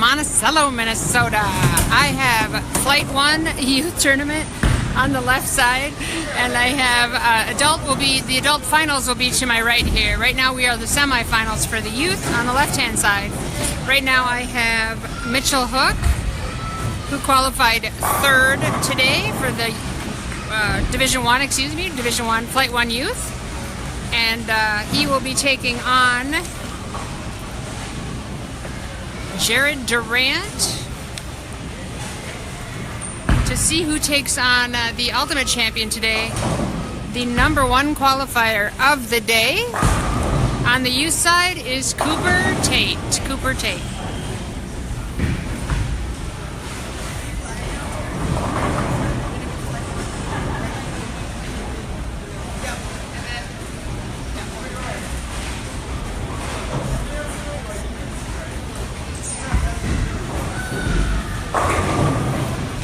Monticello, Minnesota. I have Flight 1 Youth Tournament on the left side, and I have the adult finals will be to my right here. Right now we are the semifinals for the youth on the left-hand side. Right now I have Mitchell Hook, who qualified third today for the Division 1 Flight 1 Youth. And he will be taking on Jared Durant to see who takes on the ultimate champion today, the #1 qualifier of the day. On the youth side is Cooper Tate.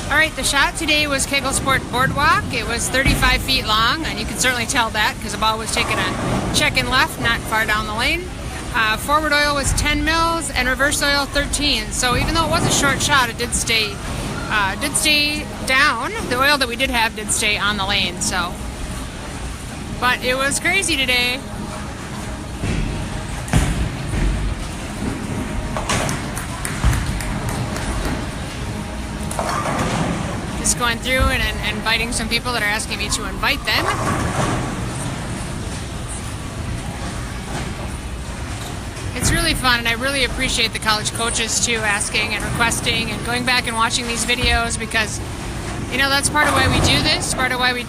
Alright, the shot today was Kegel Sport Boardwalk. It was 35 feet long, and you can certainly tell that because the ball was taken a check-in left, not far down the lane. Forward oil was 10 mils and reverse oil 13. So even though it was a short shot, it did stay down. The oil that we did have did stay on the lane. So, but it was crazy today. Just going through and inviting some people that are asking me to invite them. It's really fun, and I really appreciate the college coaches too asking and requesting and going back and watching these videos, because you know that's part of why we do this, part of why we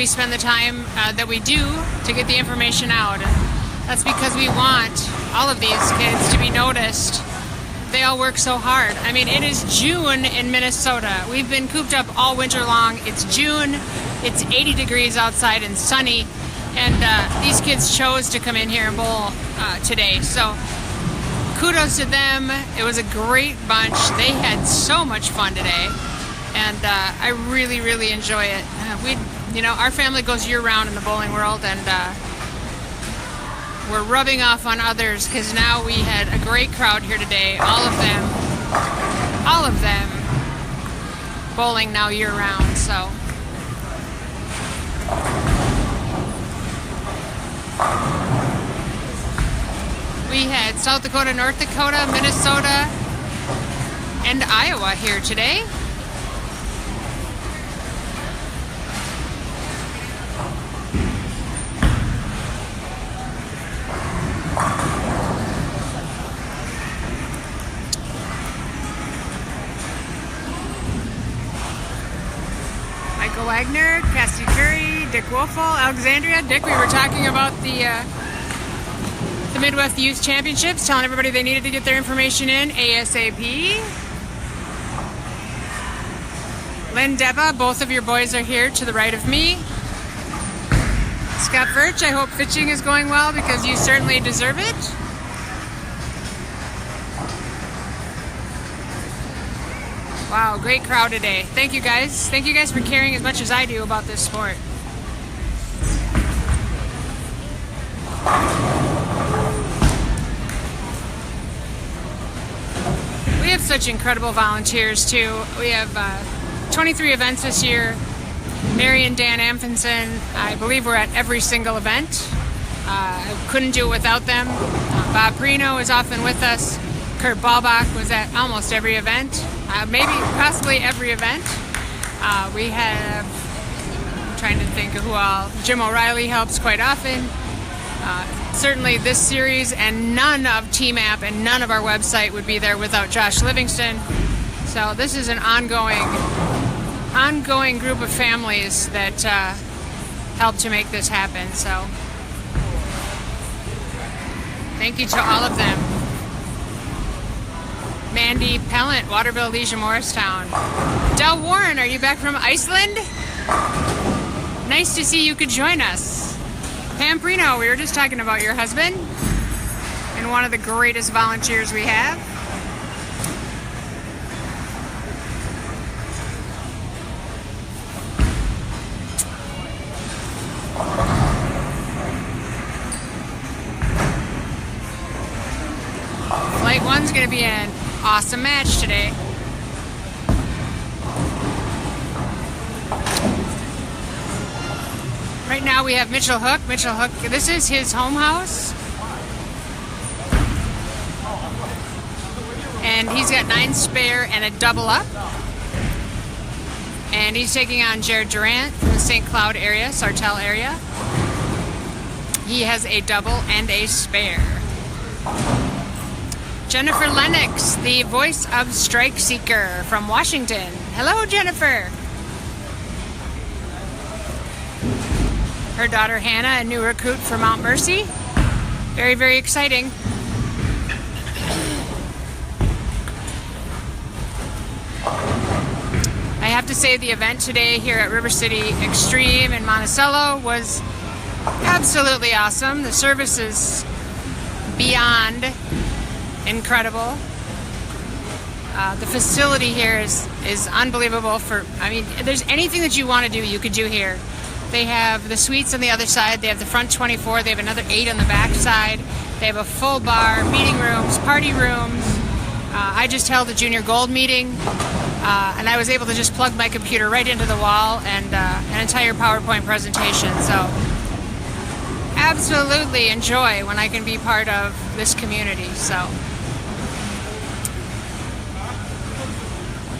spend the time that we do to get the information out. And that's because we want all of these kids to be noticed. They all work so hard. I mean, it is June in Minnesota. We've been cooped up all winter long. It's June. It's 80 degrees outside and sunny. And these kids chose to come in here and bowl today. So kudos to them. It was a great bunch. They had so much fun today. And I really, really enjoy it. Our family goes year-round in the bowling world, and we're rubbing off on others because now we had a great crowd here today. All of them bowling now year-round. So we had South Dakota, North Dakota, Minnesota, and Iowa here today. Michael Wagner, Cassie Curry, Dick Wolfall, Alexandria. Dick, we were talking about the Midwest Youth Championships, telling everybody they needed to get their information in ASAP. Lynn, Deba, both of your boys are here to the right of me. Scott Birch, I hope pitching is going well because you certainly deserve it. Wow, great crowd today. Thank you guys. Thank you guys for caring as much as I do about this sport. We have such incredible volunteers too. We have 23 events this year. Mary and Dan Amphenson, I believe we're at every single event. I couldn't do it without them. Bob Perino is often with us. Kurt Ballbach was at almost every event, possibly every event. We have, I'm trying to think of who all, Jim O'Reilly helps quite often. Certainly this series, and none of TMAP and none of our website would be there without Josh Livingston. So this is an ongoing group of families that help to make this happen. So thank you to all of them. Mandy Pellant, Waterville, Leisure, Morristown. Del Warren, are you back from Iceland? Nice to see you could join us. Pam Prino, we were just talking about your husband and one of the greatest volunteers we have. Flight 1's going to be in awesome match today. Right now we have Mitchell Hook. Mitchell Hook, this is his home house. And he's got 9 spare and a double up. And he's taking on Jared Durant from the St. Cloud area, Sartell area. He has a double and a spare. Jennifer Lennox, the voice of Strike Seeker from Washington. Hello, Jennifer. Her daughter Hannah, a new recruit from Mount Mercy. Very, very exciting. I have to say the event today here at River City Extreme in Monticello was absolutely awesome. The service is beyond incredible. The facility here is unbelievable. I mean, if there's anything that you want to do, you could do here. They have the suites on the other side. They have the front 24. They have another 8 on the back side. They have a full bar, meeting rooms, party rooms. I just held a junior gold meeting, and I was able to just plug my computer right into the wall and an entire PowerPoint presentation. So absolutely enjoy when I can be part of this community. So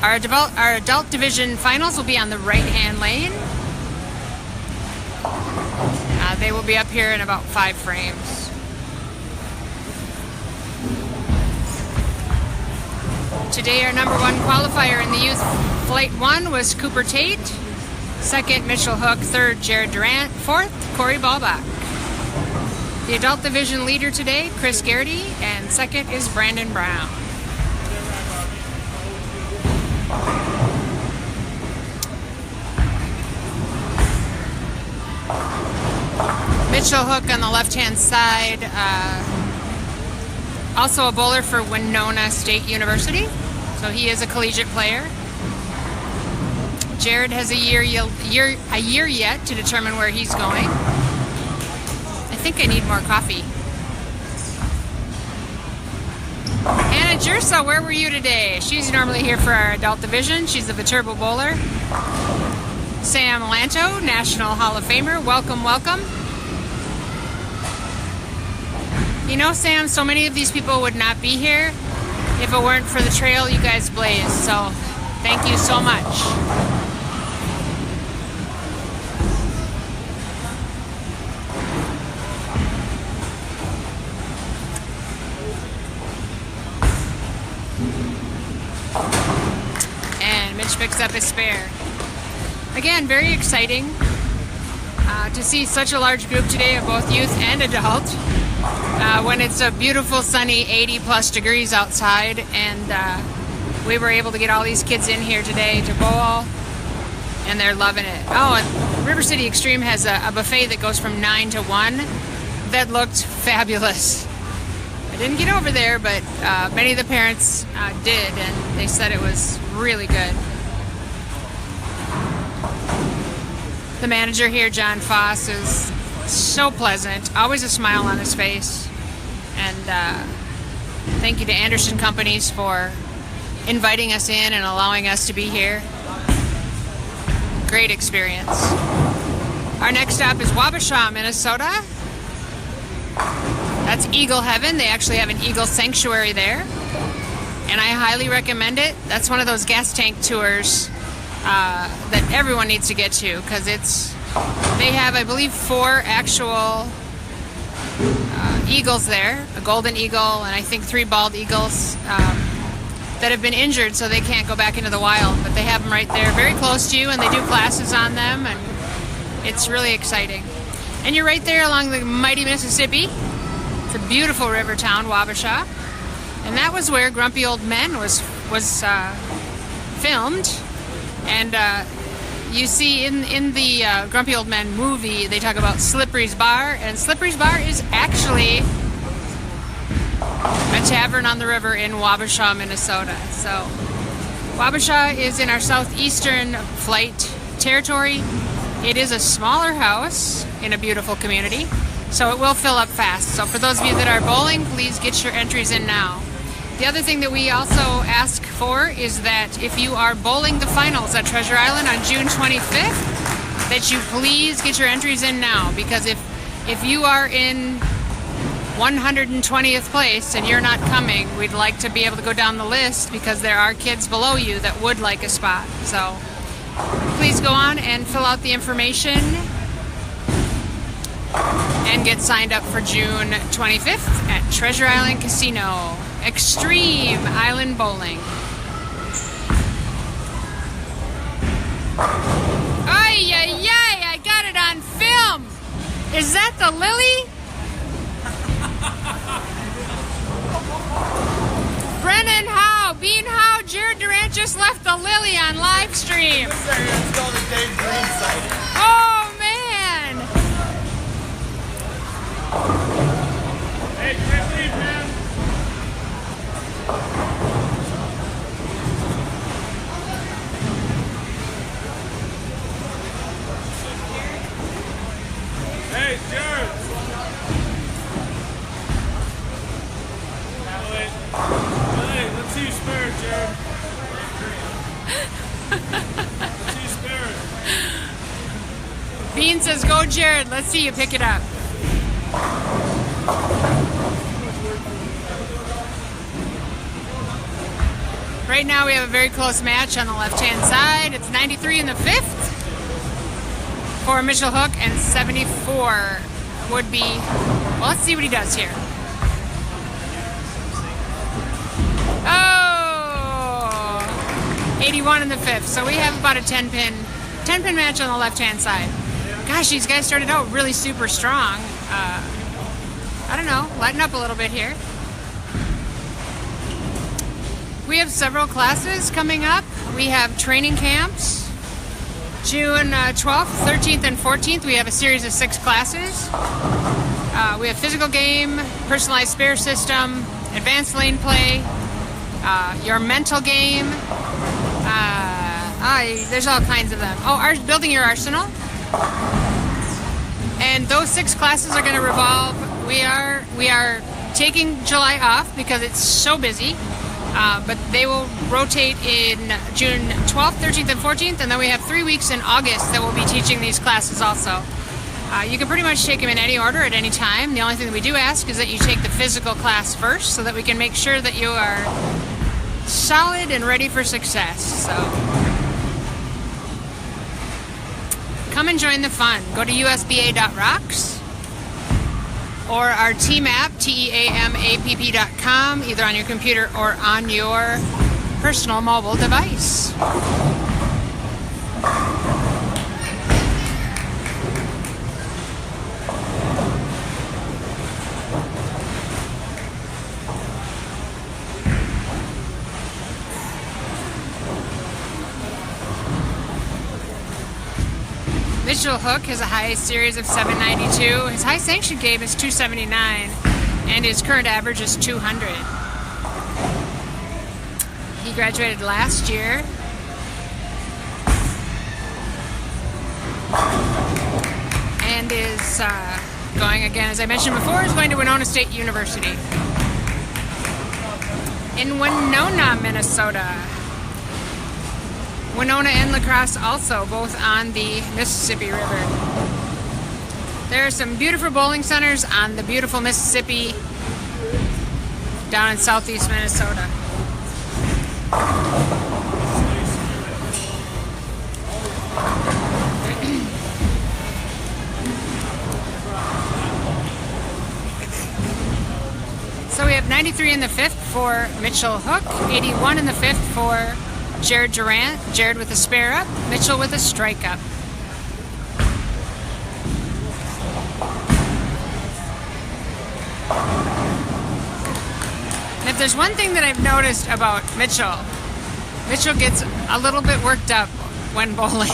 our adult division finals will be on the right-hand lane. They will be up here in about 5 frames. Today our number 1 qualifier in the youth flight 1 was Cooper Tate. 2nd, Mitchell Hook. 3rd, Jared Durant. 4th, Corey Ballbach. The adult division leader today, Chris Garrity, and 2nd is Brandon Brown. Mitchell Hook on the left-hand side, also a bowler for Winona State University, so he is a collegiate player. Jared has a year yet to determine where he's going. I think I need more coffee. Anna Jersa, where were you today? She's normally here for our adult division. She's the Viterbo bowler. Sam Lanto, National Hall of Famer. Welcome, welcome. You know, Sam, so many of these people would not be here if it weren't for the trail you guys blaze. So thank you so much. And Mitch picks up his spare. Again, very exciting to see such a large group today of both youth and adult. When it's a beautiful sunny 80+ degrees outside, and we were able to get all these kids in here today to bowl, and they're loving it. Oh, and River City Extreme has a buffet that goes from 9 to 1 that looked fabulous. I didn't get over there, but many of the parents did, and they said it was really good. The manager here, John Foss, is so pleasant, always a smile on his face. And thank you to Anderson Companies for inviting us in and allowing us to be here. Great experience. Our next stop is Wabasha, Minnesota. That's Eagle Heaven. They actually have an eagle sanctuary there, and I highly recommend it. That's one of those gas tank tours that everyone needs to get to, because they have, I believe, 4 actual eagles there, a golden eagle and I think 3 bald eagles that have been injured, so they can't go back into the wild, but they have them right there very close to you, and they do classes on them, and it's really exciting. And you're right there along the mighty Mississippi. It's a beautiful river town, Wabasha, and that was where Grumpy Old Men was filmed. And you see in the Grumpy Old Men movie, they talk about Slippery's Bar, and Slippery's Bar is actually a tavern on the river in Wabasha, Minnesota. So Wabasha is in our southeastern flight territory. It is a smaller house in a beautiful community, so it will fill up fast. So for those of you that are bowling, please get your entries in now. The other thing that we also ask for is that if you are bowling the finals at Treasure Island on June 25th, that you please get your entries in now, because if you are in 120th place and you're not coming, we'd like to be able to go down the list because there are kids below you that would like a spot. So please go on and fill out the information and get signed up for June 25th at Treasure Island Casino. Extreme Island Bowling. Ay, ay, ay, I got it on film. Is that the Lily? Brennan Howe, Bean Howe, Jared Durant just left the Lily on live stream. It's called the Dave Green site. Oh, man. Hey, can't leave, man. Hey, Jared. Hey, let's see you spare it, Jared. Let's see you spare it. Bean says, go, Jared. Let's see you pick it up. Right now we have a very close match on the left-hand side. It's 93 in the fifth for Mitchell Hook, and 74 would be, well, let's see what he does here. Oh, 81 in the fifth. So we have about a 10-pin match on the left-hand side. Gosh, these guys started out really super strong. I don't know, lighten up a little bit here. We have several classes coming up. We have training camps. June 12th, 13th, and 14th, we have a series of 6 classes. We have physical game, personalized spare system, advanced lane play, your mental game. There's all kinds of them. Oh, building your arsenal. And those 6 classes are going to revolve. We are taking July off because it's so busy. But they will rotate in June 12th, 13th, and 14th, and then we have 3 weeks in August that we'll be teaching these classes also. You can pretty much take them in any order at any time. The only thing that we do ask is that you take the physical class first so that we can make sure that you are solid and ready for success. So come and join the fun. Go to usba.rocks. or our team app, teamapp.com, either on your computer or on your personal mobile device. Mitchell Hook has a high series of 792. His high sanction game is 279, and his current average is 200. He graduated last year. And is going again, as I mentioned before, is going to Winona State University in Winona, Minnesota. Winona and La Crosse also, both on the Mississippi River. There are some beautiful bowling centers on the beautiful Mississippi down in southeast Minnesota. So we have 93 in the fifth for Mitchell Hook, 81 in the fifth for Jared Durant. Jared with a spare up, Mitchell with a strike up. And if there's one thing that I've noticed about Mitchell, Mitchell gets a little bit worked up when bowling.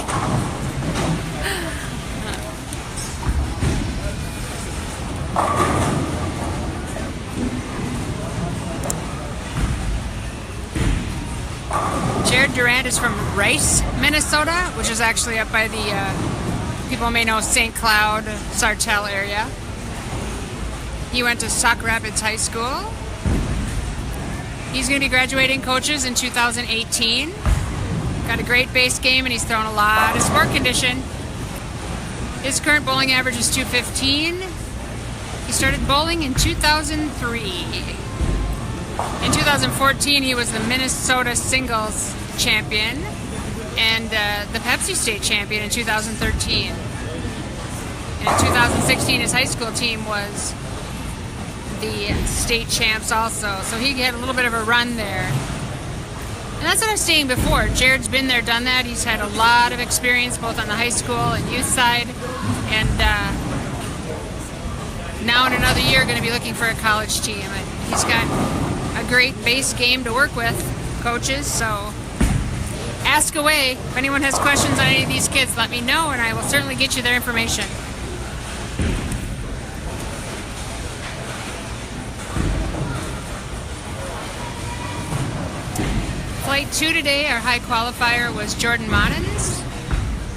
Jared Durant is from Rice, Minnesota, which is actually up by the, people may know, St. Cloud, Sartell area. He went to Sauk Rapids High School. He's going to be graduating coaches in 2018. Got a great base game, and he's thrown a lot of sport condition. His current bowling average is 215. He started bowling in 2003. In 2014, he was the Minnesota singles champion and the Pepsi State champion in 2013. And in 2016, his high school team was the state champs also. So he had a little bit of a run there. And that's what I was saying before. Jared's been there, done that. He's had a lot of experience both on the high school and youth side. And now in another year, going to be looking for a college team. And he's got a great base game to work with, coaches. So ask away. If anyone has questions on any of these kids, let me know, and I will certainly get you their information. Flight 2 today, our high qualifier was Jordan Monens.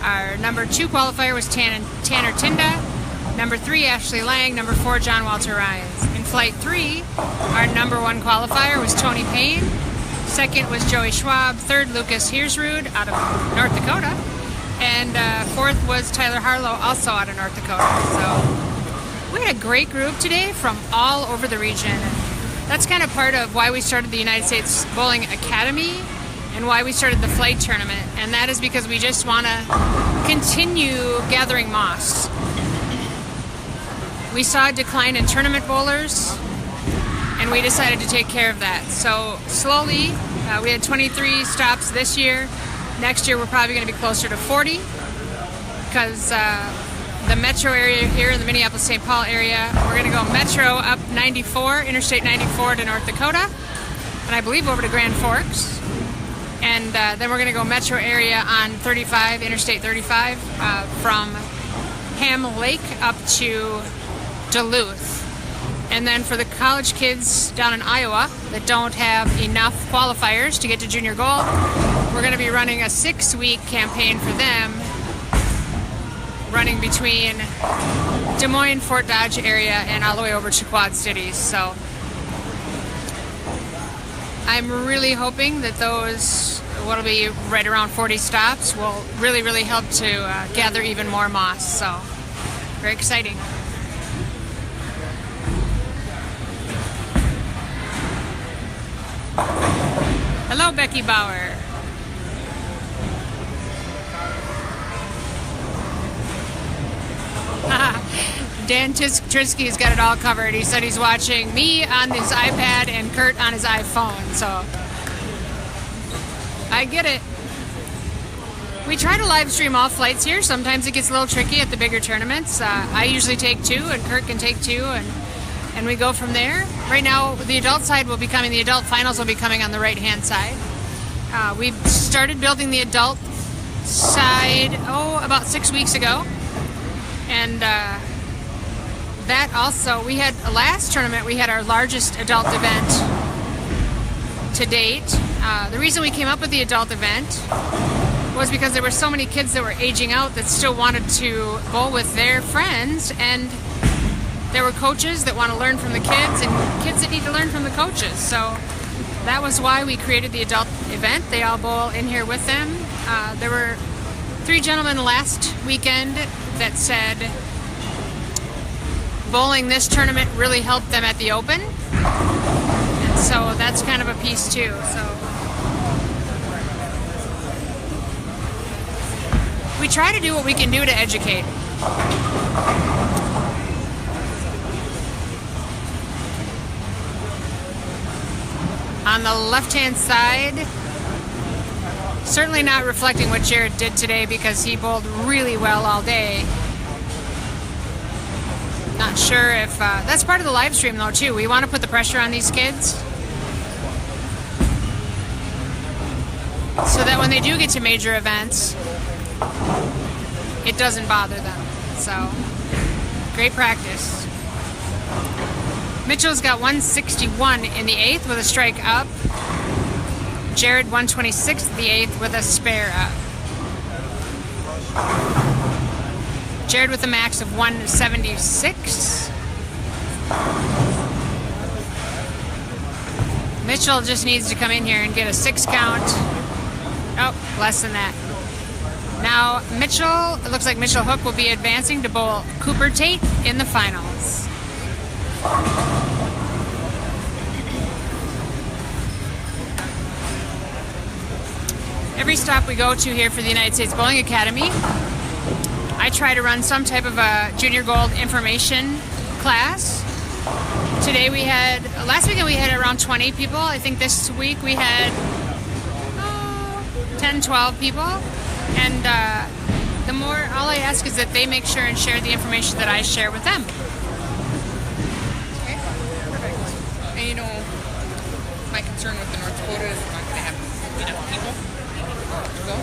Our number 2 qualifier was Tanner Tinda. Number 3, Ashley Lang. Number 4, John Walter Ryans. In Flight 3, our number 1 qualifier was Tony Payne. Second was Joey Schwab. Third, Lucas Heersrud out of North Dakota. And fourth was Tyler Harlow, also out of North Dakota. So we had a great group today from all over the region. And that's kind of part of why we started the United States Bowling Academy and why we started the flight tournament. And that is because we just want to continue gathering moss. We saw a decline in tournament bowlers, and we decided to take care of that. So slowly, we had 23 stops this year. Next year, we're probably going to be closer to 40 because the metro area here in the Minneapolis-St. Paul area, we're going to go metro up 94, Interstate 94 to North Dakota, and I believe over to Grand Forks. And then we're going to go metro area on 35, Interstate 35, from Ham Lake up to Duluth. And then for the college kids down in Iowa that don't have enough qualifiers to get to junior gold, we're going to be running a 6-week campaign for them, running between Des Moines, Fort Dodge area, and all the way over to Quad Cities. So I'm really hoping that those, what'll be right around 40 stops, will really, really help to gather even more moss. So very exciting. Hello, Becky Bauer. Dan Trisky's got it all covered. He said he's watching me on his iPad and Kurt on his iPhone, so I get it. We try to live stream all flights here. Sometimes it gets a little tricky at the bigger tournaments. I usually take 2, and Kurt can take 2, and we go from there. Right now, the adult side will be coming, the adult finals will be coming on the right-hand side. We started building the adult side, about 6 weeks ago. And that also, we had, last tournament, we had our largest adult event to date. The reason we came up with the adult event was because there were so many kids that were aging out that still wanted to bowl with their friends, and there were coaches that want to learn from the kids and kids that need to learn from the coaches. So that was why we created the adult event. They all bowl in here with them. There were 3 gentlemen last weekend that said bowling this tournament really helped them at the Open. And so that's kind of a piece too. So we try to do what we can do to educate. On the left-hand side, certainly not reflecting what Jared did today because he bowled really well all day. Not sure if that's part of the live stream though too. We want to put the pressure on these kids so that when they do get to major events, it doesn't bother them. So great practice. Mitchell's got 161 in the 8th with a strike up. Jared 126 in the 8th with a spare up. Jared with a max of 176. Mitchell just needs to come in here and get a 6 count. Oh, less than that. Now, Mitchell, it looks like Mitchell Hook will be advancing to bowl Cooper Tate in the finals. Every stop we go to here for the United States Bowling Academy, I try to run some type of a junior gold information class. Today we had, last weekend we had around 20 people. I think this week we had 10, 12 people. And the more, all I ask is that they make sure and share the information that I share with them. Okay, perfect. And you know, my concern with the North Dakota is we're not going to have enough people to go.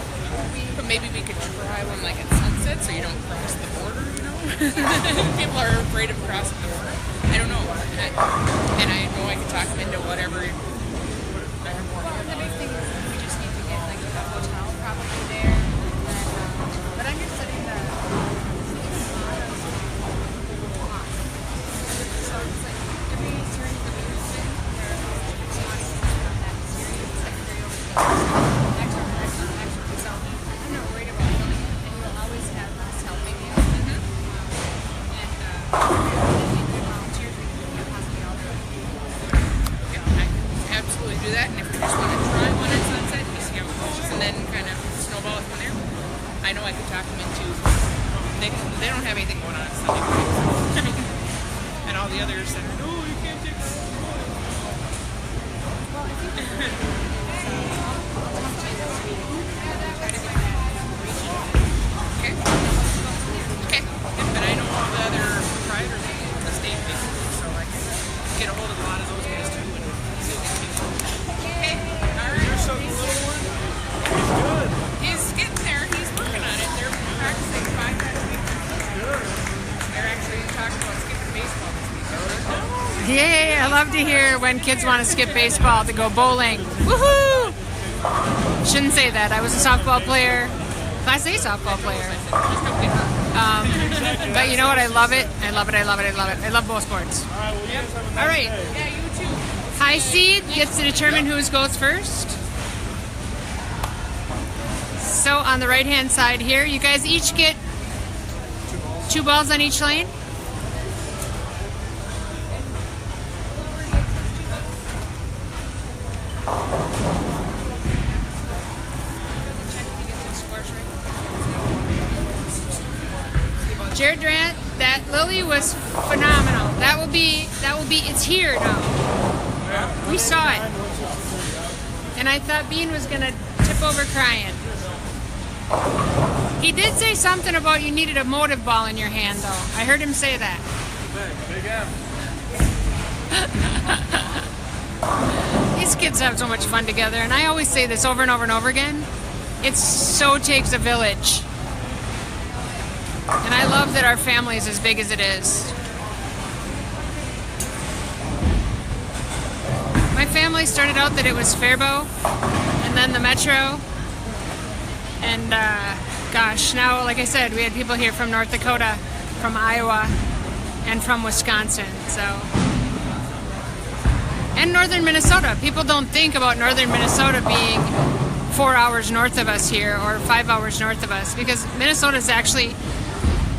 But maybe we could try one like at sunset so you don't cross the border, you know? People are afraid of crossing the border. I don't know. And I know I can talk them into whatever. The big thing is we just need to get like a hotel probably there. But I'm just setting the so it's like every series that we use it, there are spots from that series that carry over to the next one. So I'm not worried about filming it, and you'll always have us helping you. And volunteers, we can possibly all do it. Yeah, I can absolutely do that. And if we just want to try one at sunset, just see how it goes, and then kind of snowball it from there. I know I could talk them into. They don't have anything going on Sunday morning, and all the others said, "No, you can't take that." Okay. Okay. But I know all the other proprietors in the state, so I can get a hold of a lot of those guys too and see what they can do. Okay. All right. There's some little one. He's good. He's getting there. He's working on it. They're practicing 5 times a week. Good. They're actually talking about skipping baseball this week. Yay, I love to hear when kids want to skip baseball to go bowling. Woohoo! Shouldn't say that. I was a softball player, Class A softball player. But you know what? I love it. I love it. I love it. I love it. I love both sports. All right, well, you guys have a nice All right. day. Yeah, you too. High seed gets to determine who goes first. So on the right-hand side here, you guys each get 2 balls on each lane. Jared Durant, that Lily was phenomenal. That will be, it's here now. We saw it. And I thought Bean was going to tip over crying. He did say something about you needed a motive ball in your hand, though. I heard him say that. Big M. These kids have so much fun together, and I always say this over and over and over again. It so takes a village. And I love that our family is as big as it is. My family started out that it was Faribault, and then the Metro, and gosh, now, like I said, we had people here from North Dakota, from Iowa, and from Wisconsin, so. And northern Minnesota. People don't think about northern Minnesota being 4 hours north of us here, or 5 hours north of us, because Minnesota is actually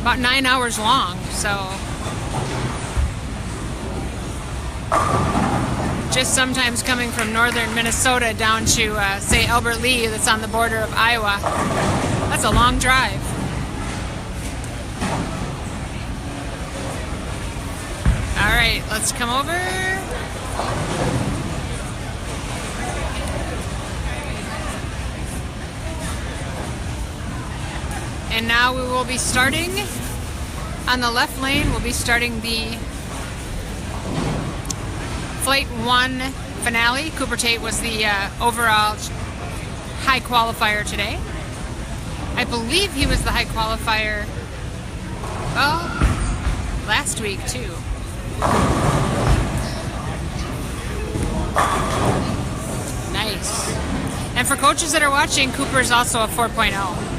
about 9 hours long, so. Just sometimes coming from northern Minnesota down to, say, Albert Lea, that's on the border of Iowa, that's a long drive. All right, let's come over. And now we will be starting on the left lane. We'll be starting the Flight 1 finale. Cooper Tate was the overall high qualifier today. I believe he was the high qualifier, well, last week too. Nice. And for coaches that are watching, Cooper is also a 4.0.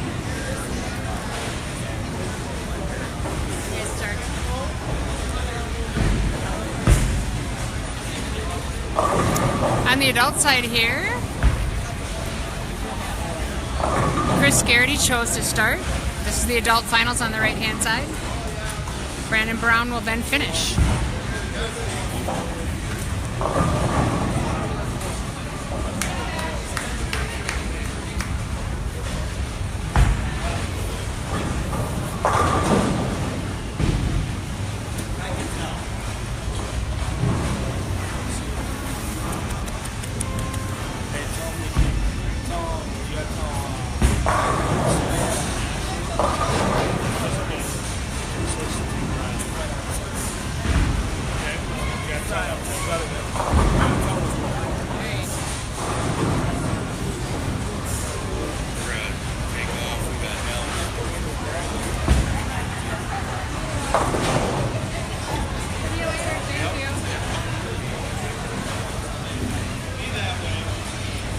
On the adult side here, Chris Garrity chose to start. This is the adult finals on the right-hand side. Brandon Brown will then finish.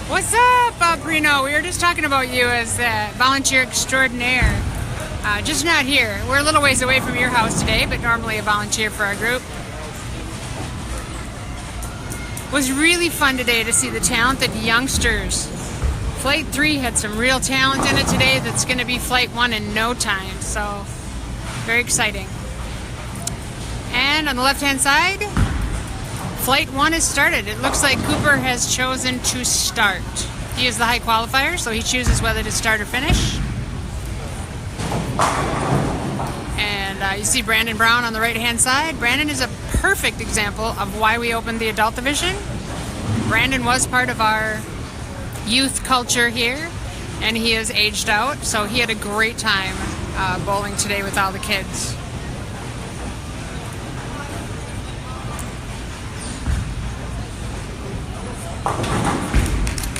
What's up, Bruno? We were just talking about you as volunteer extraordinaire. Just not here. We're a little ways away from your house today, but normally a volunteer for our group. It was really fun today to see the talented youngsters. Flight 3 had some real talent in it today that's going to be Flight 1 in no time, so very exciting. And on the left-hand side, Flight 1 has started. It looks like Cooper has chosen to start. He is the high qualifier, so he chooses whether to start or finish. And you see Brandon Brown on the right-hand side. Brandon is a perfect example of why we opened the adult division. Brandon was part of our youth culture here, and he has aged out, so he had a great time bowling today with all the kids.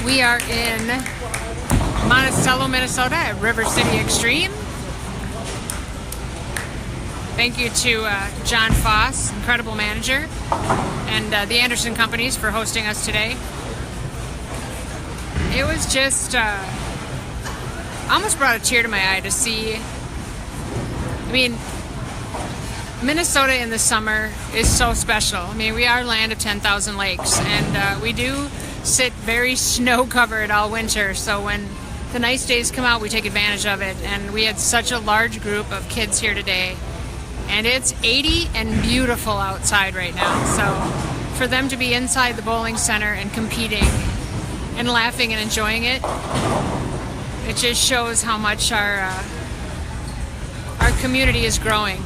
We are in Monticello, Minnesota at River City Extreme. Thank you to John Foss, incredible manager, and the Anderson Companies for hosting us today. It was just almost brought a tear to my eye to see. I mean, Minnesota in the summer is so special. I mean, we are land of 10,000 lakes, and we do sit very snow-covered all winter, so when the nice days come out, we take advantage of it. And we had such a large group of kids here today, and it's 80 and beautiful outside right now. So for them to be inside the bowling center and competing and laughing and enjoying it, it just shows how much our community is growing.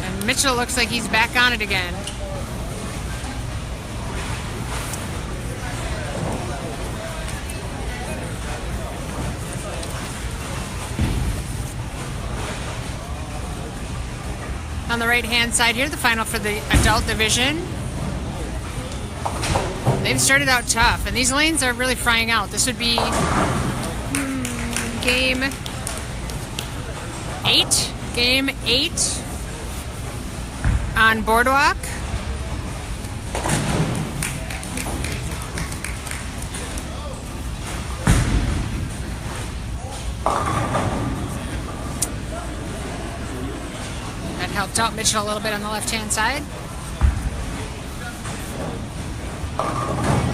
And Mitchell looks like he's back on it again. On the right-hand side here, the final for the adult division. They've started out tough, and these lanes are really frying out. This would be game 8. Game 8 on Boardwalk. Helped out Mitchell a little bit on the left-hand side.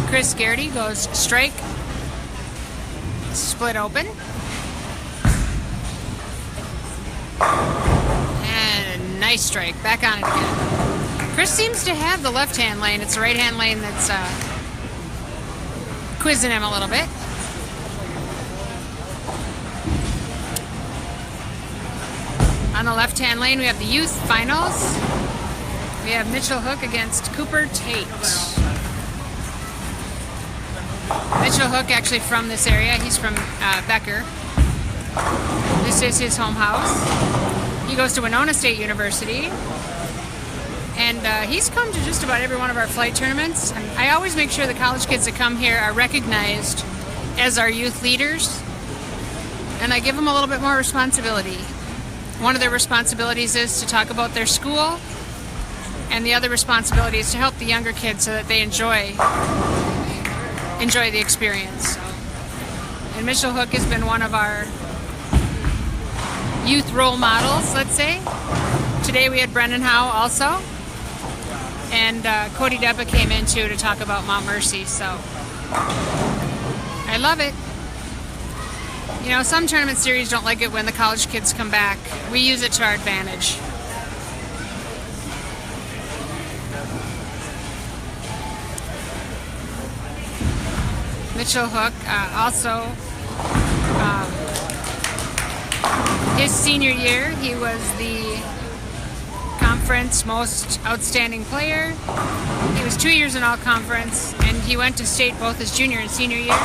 Chris Garrity goes strike, split open, and a nice strike. Back on it again. Chris seems to have the left-hand lane. It's the right-hand lane that's quizzing him a little bit. On the left-hand lane, we have the youth finals. We have Mitchell Hook against Cooper Tate. Mitchell Hook actually from this area. He's from Becker. This is his home house. He goes to Winona State University. And he's come to just about every one of our flight tournaments. And I always make sure the college kids that come here are recognized as our youth leaders. And I give them a little bit more responsibility. One of their responsibilities is to talk about their school, and the other responsibility is to help the younger kids so that they enjoy the experience. And Mitchell Hook has been one of our youth role models, let's say. Today we had Brendan Howe also. And Cody Deppa came in too to talk about Mount Mercy, so I love it. You know, some tournament series don't like it when the college kids come back. We use it to our advantage. Mitchell Hook also, his senior year, he was the conference most outstanding player. He was 2 years in all conference, and he went to state both his junior and senior year.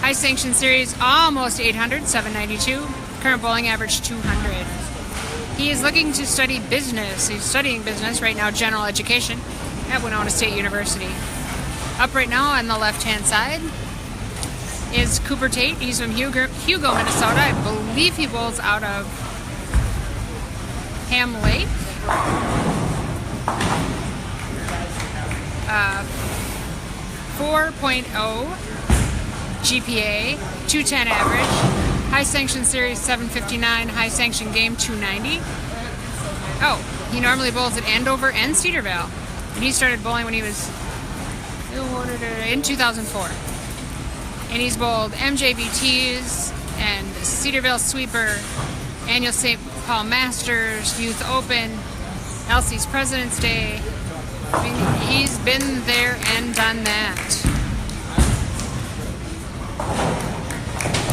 High sanction series, almost 800, 792. Current bowling average 200. He is looking to study business. He's studying business right now, general education, at Winona State University. Up right now on the left-hand side is Cooper Tate. He's from Hugo, Minnesota. I believe he bowls out of Ham Lake. 4.0 GPA, 210 average. High sanction series 759, high sanction game 290. Oh, he normally bowls at Andover and Cedarville. And he started bowling when he was in 2004. And he's bowled MJBTs and Cedarville Sweeper, Annual St. Paul Masters, Youth Open, LC's President's Day. I mean, he's been there and done that.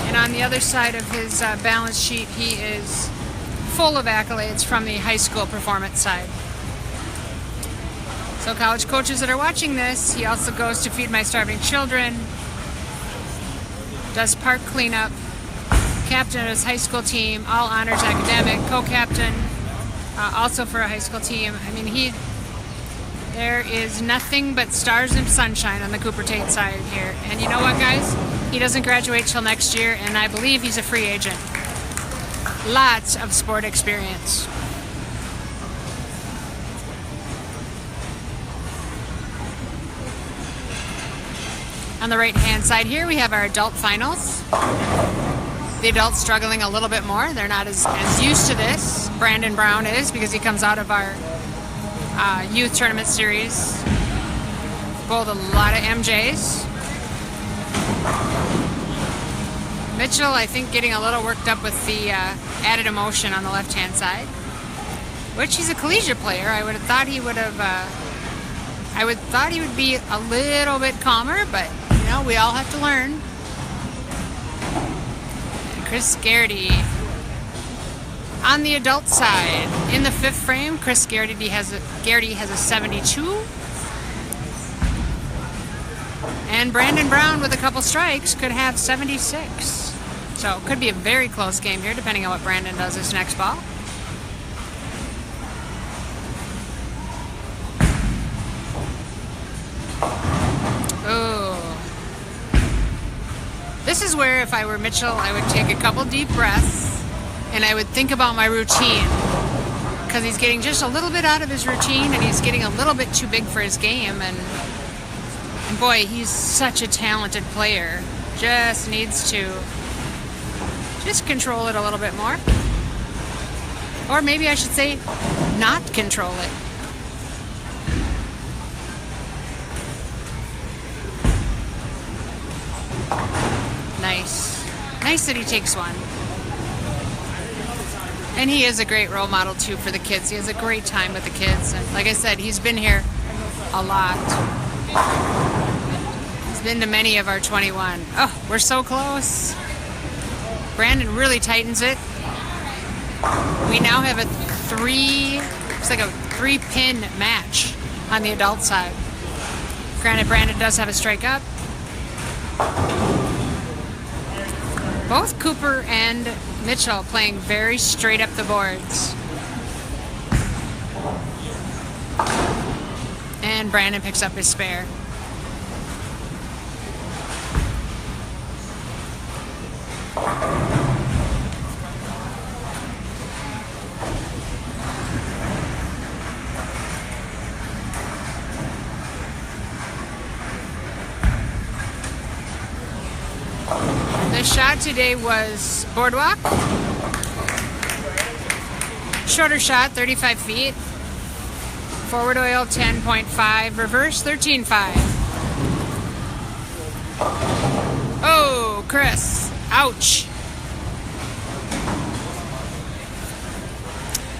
And on the other side of his balance sheet, he is full of accolades from the high school performance side. So college coaches that are watching this, he also goes to Feed My Starving Children, does park cleanup, captain of his high school team, all honors academic, co-captain, also for a high school team. I mean, there is nothing but stars and sunshine on the Cooper Tate side here. And you know what, guys? He doesn't graduate till next year, and I believe he's a free agent. Lots of sport experience. On the right-hand side here, we have our adult finals. The adults struggling a little bit more. They're not as used to this. Brandon Brown is, because he comes out of our youth tournament series. Bowled a lot of MJs. Mitchell, I think, getting a little worked up with the added emotion on the left-hand side, which he's a collegiate player. I would have thought he would have. I would thought he would be a little bit calmer, but you know, we all have to learn. And Chris Garrity on the adult side in the fifth frame. Chris Garrity has a 72. And Brandon Brown, with a couple strikes, could have 76. So it could be a very close game here, depending on what Brandon does this next ball. Oh. This is where, if I were Mitchell, I would take a couple deep breaths and I would think about my routine. Because he's getting just a little bit out of his routine and he's getting a little bit too big for his game. And boy, he's such a talented player. Just needs to just control it a little bit more. Or maybe I should say, not control it. Nice. Nice that he takes one. And he is a great role model, too, for the kids. He has a great time with the kids. And like I said, he's been here a lot. He's been to many of our 21. Oh, we're so close. Brandon really tightens it. We now have it's like a 3-pin match on the adult side. Granted, Brandon does have a strike up. Both Cooper and Mitchell playing very straight up the boards. And Brandon picks up his spare. The shot today was boardwalk. Shorter shot, 35 feet. Forward oil 10.5, reverse 13.5. Oh, Chris. Ouch.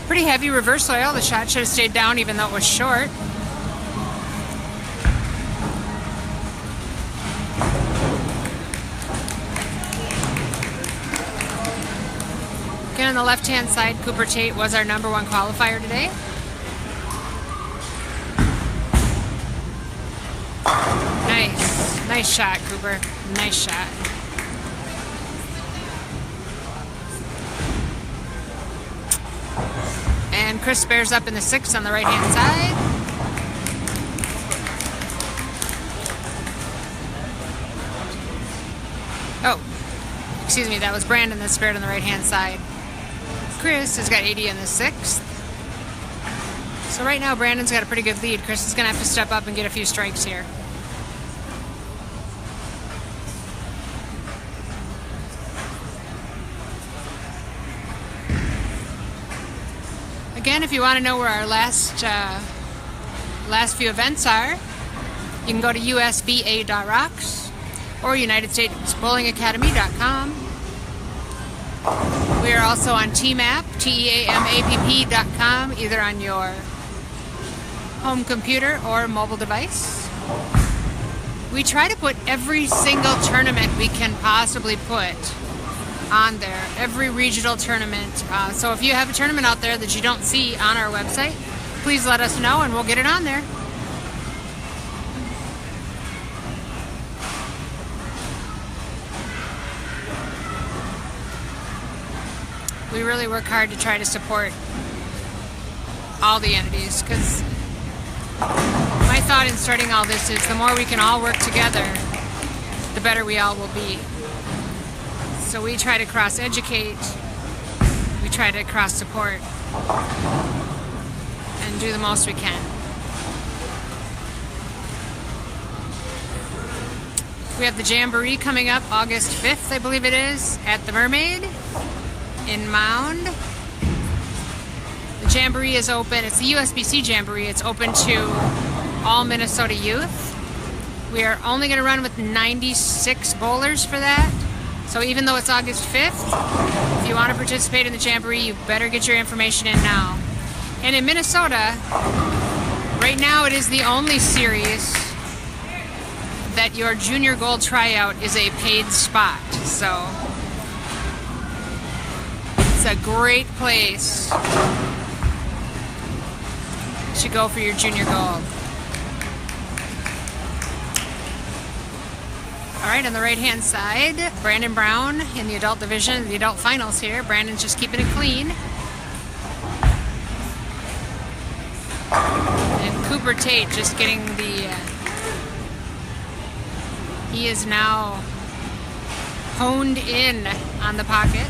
Pretty heavy reverse oil. The shot should have stayed down even though it was short. Again, on the left-hand side, Cooper Tate was our #1 qualifier today. Nice shot, Cooper. Nice shot. And Chris bears up in the 6th on the right-hand side. Oh, excuse me, that was Brandon that spared on the right-hand side. Chris has got 80 in the 6th. So right now, Brandon's got a pretty good lead. Chris is going to have to step up and get a few strikes here. Again, if you want to know where our last few events are, you can go to USBA.rocks or UnitedStatesBowlingAcademy.com. We are also on TMAP, TEAMAPP.com, either on your home computer or mobile device. We try to put every single tournament we can possibly put on there, every regional tournament. So if you have a tournament out there that you don't see on our website, please let us know and we'll get it on there. We really work hard to try to support all the entities, because my thought in starting all this is the more we can all work together, the better we all will be. So we try to cross-educate, we try to cross-support, and do the most we can. We have the Jamboree coming up August 5th, I believe it is, at the Mermaid in Mound. The Jamboree is open, it's the USBC Jamboree, it's open to all Minnesota youth. We are only going to run with 96 bowlers for that. So even though it's August 5th, if you want to participate in the Jamboree, you better get your information in now. And in Minnesota, right now it is the only series that your junior gold tryout is a paid spot. So it's a great place to go for your junior gold. All right, on the right-hand side, Brandon Brown in the adult division, the adult finals here. Brandon's just keeping it clean. And Cooper Tate just getting the... he is now honed in on the pocket.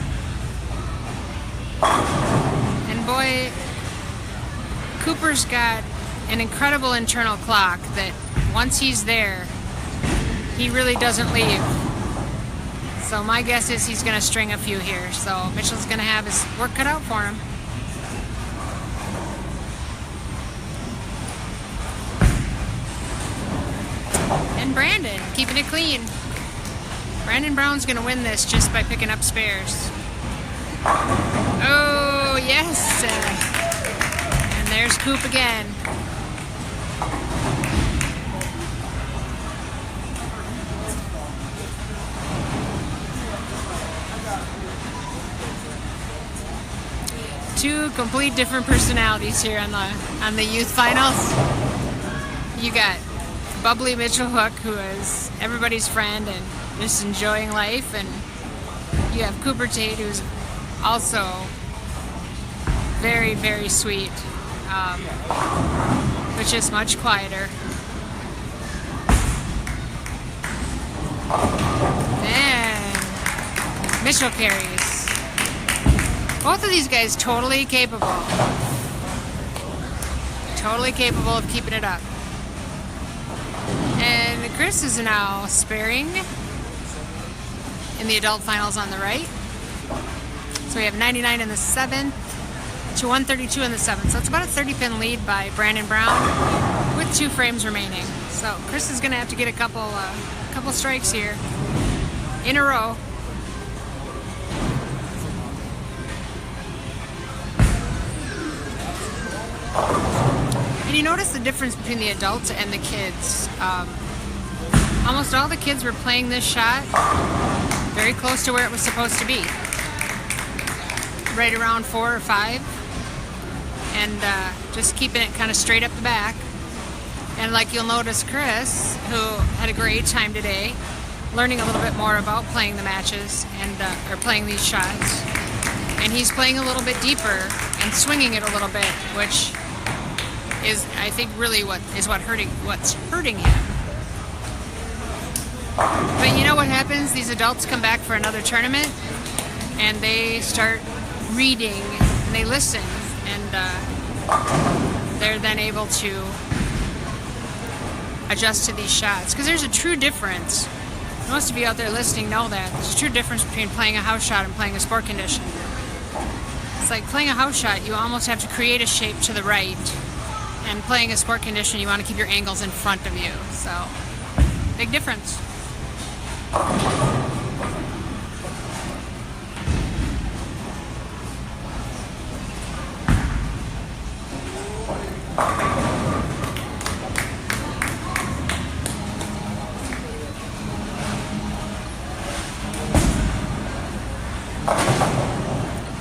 And boy, Cooper's got an incredible internal clock that once he's there, he really doesn't leave. So my guess is he's going to string a few here. So Mitchell's going to have his work cut out for him. And Brandon, keeping it clean. Brandon Brown's going to win this just by picking up spares. Oh, yes. And there's Coop again. Two complete different personalities here on the youth finals. You got bubbly Mitchell Hook, who is everybody's friend and just enjoying life, and you have Cooper Tate, who's also very, very sweet, but just much quieter. And Mitchell carries. Both of these guys totally capable of keeping it up. And Chris is now sparing in the adult finals on the right. So we have 99 in the 7th, to 132 in the 7th. So it's about a 30-pin lead by Brandon Brown with 2 frames remaining. So Chris is going to have to get a couple strikes here in a row. And you notice the difference between the adults and the kids. Almost all the kids were playing this shot very close to where it was supposed to be. Right around 4 or 5. And just keeping it kind of straight up the back. And like you'll notice Chris, who had a great time today, learning a little bit more about playing the matches and or playing these shots. And he's playing a little bit deeper and swinging it a little bit, which is, I think, really what's hurting him. But you know what happens? These adults come back for another tournament and they start reading and they listen, and they're then able to adjust to these shots. Because there's a true difference. Most of you out there listening know that. There's a true difference between playing a house shot and playing a sport condition. It's like playing a house shot, you almost have to create a shape to the right. And playing a sport condition, you want to keep your angles in front of you. So, big difference.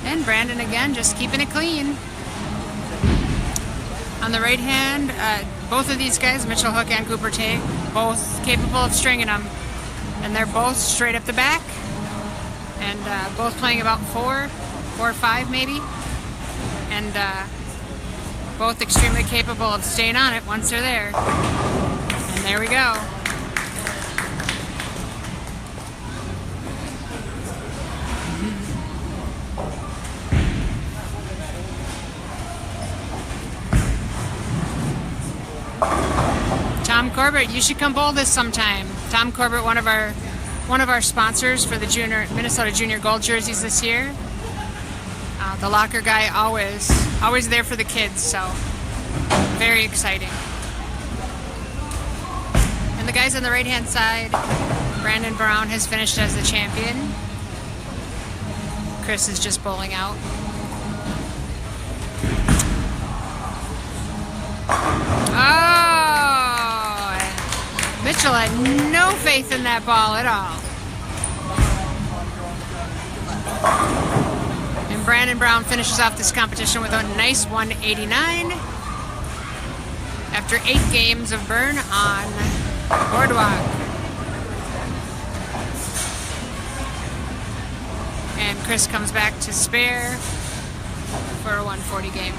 And Brandon again, just keeping it clean. On the right hand, both of these guys, Mitchell Hook and Cooper Tate, both capable of stringing them. And they're both straight up the back. And both playing about 4 or 5 maybe. And both extremely capable of staying on it once they're there. And there we go. Tom Corbett, you should come bowl this sometime. Tom Corbett, one of our sponsors for the Minnesota Junior Gold jerseys this year. The locker guy, always there for the kids, so very exciting. And the guys on the right-hand side, Brandon Brown has finished as the champion. Chris is just bowling out. Mitchell had no faith in that ball at all. And Brandon Brown finishes off this competition with a nice 189 after 8 games of burn on Boardwalk. And Chris comes back to spare for a 140 game.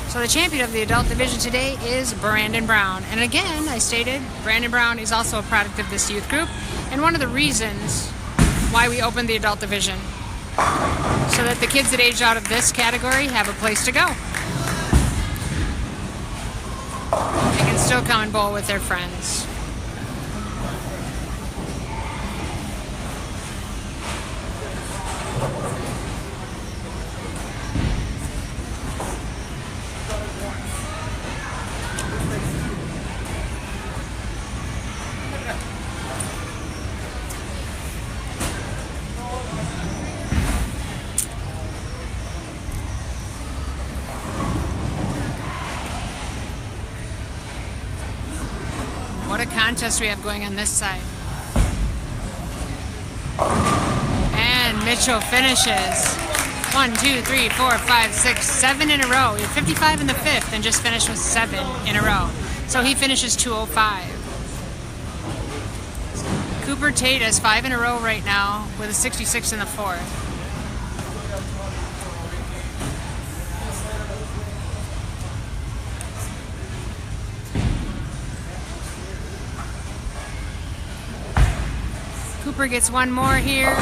So the champion of the adult division today is Brandon Brown. And again, I stated, Brandon Brown is also a product of this youth group and one of the reasons why we opened the adult division. So that the kids that age out of this category have a place to go. They can still come and bowl with their friends. What a contest we have going on this side. And Mitchell finishes 1, 2, 3, 4, 5, 6, 7 in a row. He had 55 in the 5th and just finished with 7 in a row. So he finishes 205. Cooper Tate has 5 in a row right now with a 66 in the 4th. Cooper gets one more here,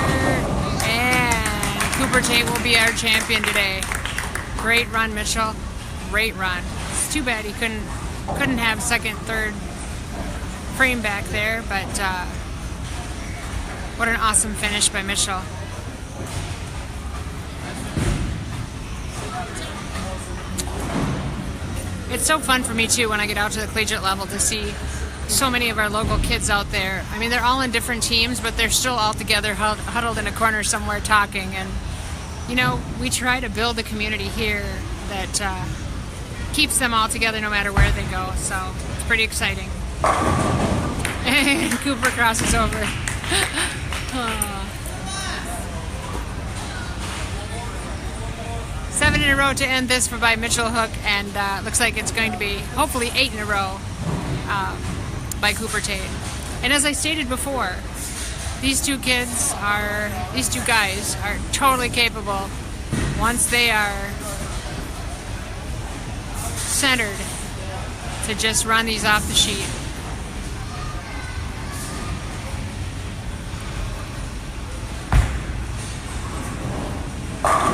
and Cooper Tate will be our champion today. Great run, Mitchell. Great run. It's too bad he couldn't have second, third frame back there, but what an awesome finish by Mitchell. it's so fun for me too when I get out to the collegiate level to see so many of our local kids out there. I mean, they're all in different teams, but they're still all together huddled in a corner somewhere talking. And, you know, we try to build a community here that keeps them all together no matter where they go. So it's pretty exciting. And Cooper crosses over. Oh. 7 in a row to end this for by Mitchell Hook, and looks like it's going to be hopefully 8 in a row by Cooper Tate. And as I stated before, these two guys are totally capable once they are centered to just run these off the sheet.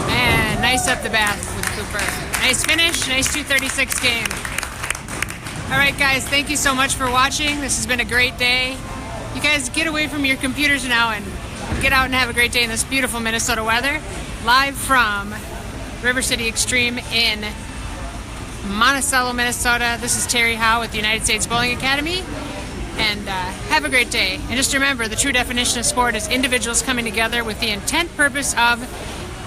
Man, nice up the bat with Cooper. Nice finish, nice 236 game. All right, guys, thank you so much for watching. This has been a great day. You guys get away from your computers now and get out and have a great day in this beautiful Minnesota weather. Live from River City Extreme in Monticello, Minnesota. This is Terry Howe with the United States Bowling Academy. And have a great day. And just remember, the true definition of sport is individuals coming together with the intent purpose of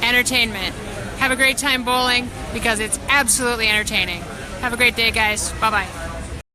entertainment. Have a great time bowling because it's absolutely entertaining. Have a great day, guys. Bye-bye.